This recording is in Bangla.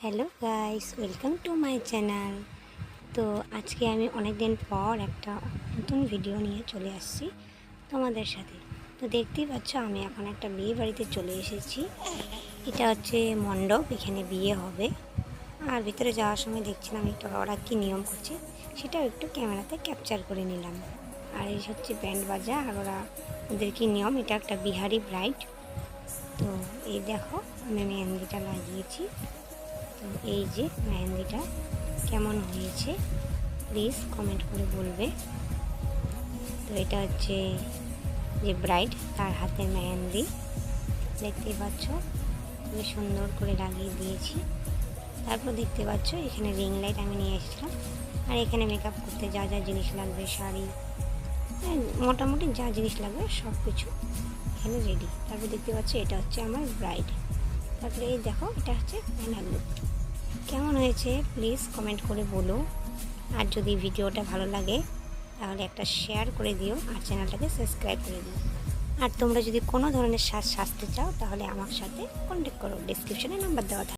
Hello guys, welcome to my channel. তো আজকে আমি অনেক দিন পর একটা নতুন ভিডিও নিয়ে চলে আসছি তোমাদের সাথে। তো দেখতেই পাচ্ছ আমি এখন একটা বিয়ে বাড়িতে চলে এসেছি। এটা হচ্ছে মণ্ডপ, এখানে বিয়ে হবে। আর ভিতরে যাওয়ার সময় দেখছিলাম একটু ওরা কী নিয়ম করছে, সেটাও একটু ক্যামেরাতে ক্যাপচার করে নিলাম। আর এই হচ্ছে ব্যান্ড বাজা, আর ওদের কী নিয়ম। এটা একটা বিহারি ব্রাইড। তো এই দেখো আমি মেহেন্দিটা লাগিয়েছি। তো এই যে মেহেন্দিটা কেমন হয়েছে প্লিজ কমেন্ট করে বলবে। তো এটা হচ্ছে যে ব্রাইড, তার হাতে মেহেন্দি দেখতেই পাচ্ছ, খুবই সুন্দর করে লাগিয়ে দিয়েছি। তারপর দেখতে পাচ্ছ এখানে রিং লাইট আমি নিয়ে এসেছিলাম। আর এখানে মেকআপ করতে যা যা জিনিস লাগবে, শাড়ি, মোটামুটি যা জিনিস লাগবে সব কিছু এখানে রেডি। তারপর দেখতে পাচ্ছ এটা হচ্ছে আমার ব্রাইড। তারপরে এই দেখো এটা হচ্ছে ফাইনাল লুক। কেমন হয়েছে প্লিজ কমেন্ট করে বলো। আর যদি ভিডিওটা ভালো লাগে তাহলে একটা শেয়ার করে দিও, আর চ্যানেলটাকে সাবস্ক্রাইব করে দিও। আর তোমরা যদি কোনো ধরনের সাজতে চাও তাহলে আমার সাথে কন্ট্যাক্ট করো, ডিসক্রিপশনে নাম্বার দেওয়া থাকে।